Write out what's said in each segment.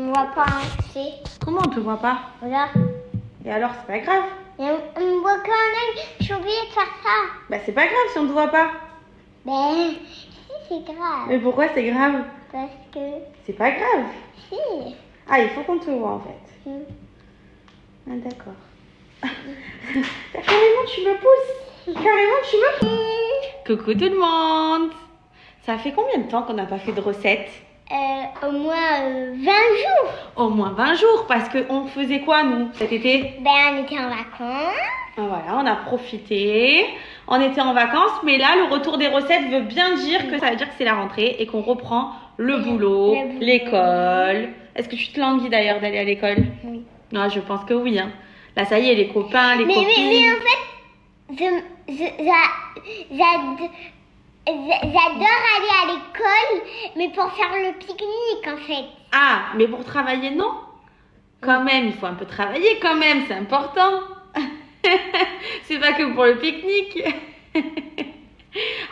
On ne voit pas, hein, tu sais. Comment on te voit pas? Regarde. Et alors, c'est pas grave. On me voit quand même. J'ai oublié de faire ça. Bah, c'est pas grave si on te voit pas. Ben, si, c'est grave. Mais pourquoi c'est grave? Parce que, C'est pas grave. si. Ah, il faut qu'on te voit en fait. Ah, d'accord. Carrément, tu me pousses. Carrément, tu me pousses. Coucou tout le monde. Ça fait combien de temps qu'on n'a pas fait de recette? Au moins 20 jours. Au moins 20 jours, parce qu'on faisait quoi nous cet été? Ben, on était en vacances. Voilà, on a profité, on était en vacances, mais là, le retour des recettes veut bien dire que ça veut dire que c'est la rentrée et qu'on reprend le boulot, l'école. Est-ce que tu te languis d'ailleurs d'aller à l'école? Oui. Non, je pense que oui. Hein. Là, ça y est, les copains, les copines. Mais en fait, j'adore aller à l'école, mais pour faire le pique-nique en fait. Ah, mais pour travailler, non? Quand même, il faut un peu travailler quand même, c'est important. C'est pas que pour le pique-nique.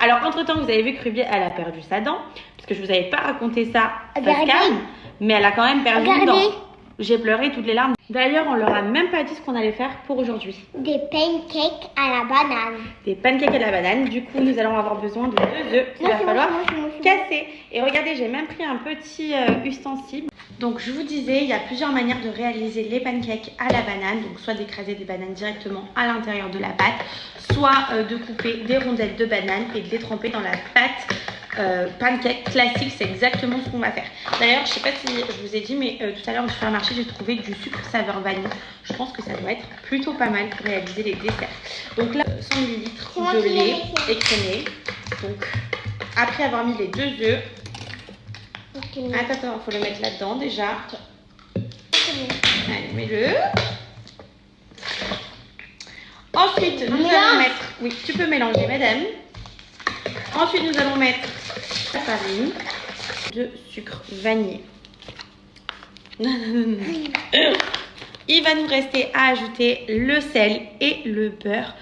Alors, entre-temps, vous avez vu que Ruby, elle a perdu sa dent. Parce que je vous avais pas raconté ça, ça se calme. Mais elle a quand même perdu une dent. J'ai pleuré toutes les larmes. D'ailleurs, on leur a même pas dit ce qu'on allait faire pour aujourd'hui. Des pancakes à la banane. Des pancakes à la banane. Du coup, nous allons avoir besoin de 2 œufs qu'il va falloir casser. Et regardez, j'ai même pris un petit ustensile. Donc, je vous disais, il y a plusieurs manières de réaliser les pancakes à la banane. Donc, soit d'écraser des bananes directement à l'intérieur de la pâte, soit de couper des rondelles de bananes et de les tremper dans la pâte. Pancake classique, c'est exactement ce qu'on va faire. D'ailleurs, je sais pas si je vous ai dit, mais tout à l'heure au supermarché, j'ai trouvé du sucre saveur vanille. Je pense que ça doit être plutôt pas mal pour réaliser les desserts. Donc là, 100 ml de lait écrémé. Donc, après avoir mis les 2 œufs, attends, il faut le mettre là-dedans déjà. Allez, mets-le. Ensuite, nous allons mettre... Oui, tu peux mélanger, madame. Ensuite, nous allons mettre la farine de sucre vanillé. Il va nous rester à ajouter le sel et le beurre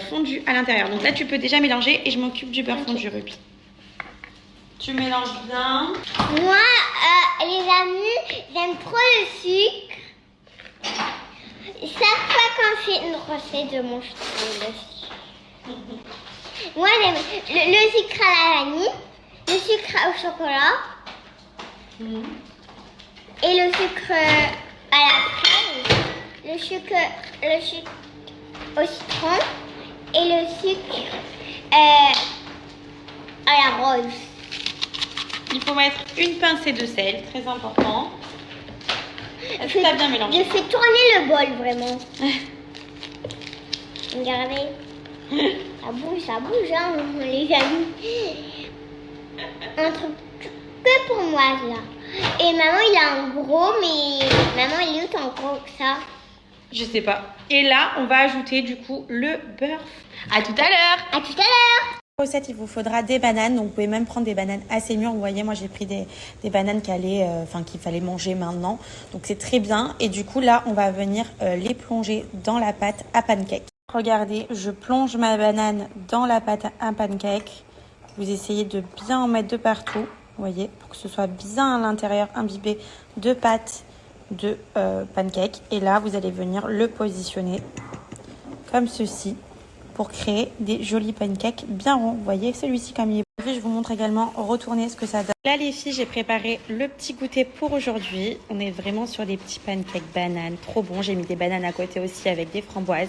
fondu à l'intérieur. Donc là, tu peux déjà mélanger et je m'occupe du beurre fondu, Ruby. Tu mélanges bien. Moi, les amis, j'aime trop le sucre. Chaque fois qu'on fait une recette, je mange trop le sucre. Moi, j'aime le sucre à la vanille, le sucre au chocolat et le sucre à la fraise, le sucre au citron et le sucre à la rose. Il faut mettre une pincée de sel, très important. Est-ce que tu as bien mélangé? Je fais tourner le bol, vraiment. Regardez. Ça bouge, hein, les amis. Un truc que pour moi, là. Et maman, il a un gros, mais maman, il est autant gros que ça. Je sais pas. Et là, on va ajouter du coup le beurre. À tout à l'heure. À tout à l'heure. Recette, il vous faudra des bananes. Donc, vous pouvez même prendre des bananes assez mûres. Vous voyez, moi, j'ai pris des bananes qu'il fallait manger maintenant. Donc, c'est très bien. Et du coup, là, on va venir les plonger dans la pâte à pancake. Regardez, je plonge ma banane dans la pâte à pancake. Vous essayez de bien en mettre de partout, vous voyez, pour que ce soit bien à l'intérieur imbibé de pâte de pancake. Et là, vous allez venir le positionner comme ceci pour créer des jolis pancakes bien ronds. Vous voyez, celui-ci comme il est. Je vous montre également retourner ce que ça donne. Là, les filles, j'ai préparé le petit goûter pour aujourd'hui. On est vraiment sur des petits pancakes bananes, trop bon. J'ai mis des bananes à côté aussi avec des framboises.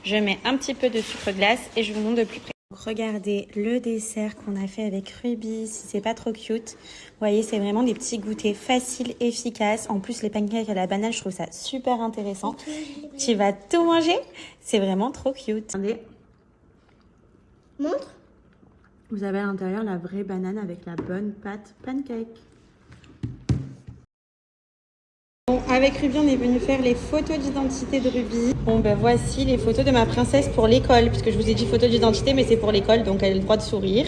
Je mets un petit peu de sucre glace et je vous montre de plus près. Regardez le dessert qu'on a fait avec Ruby, si c'est pas trop cute. Vous voyez, c'est vraiment des petits goûters faciles, efficaces. En plus, les pancakes à la banane, je trouve ça super intéressant. Tu vas tout manger? C'est vraiment trop cute. Regardez. Montre. Vous avez à l'intérieur la vraie banane avec la bonne pâte pancake. Bon, avec Ruby, on est venu faire les photos d'identité de Ruby. Bon, ben voici les photos de ma princesse pour l'école, puisque je vous ai dit photo d'identité, mais c'est pour l'école, donc elle a le droit de sourire.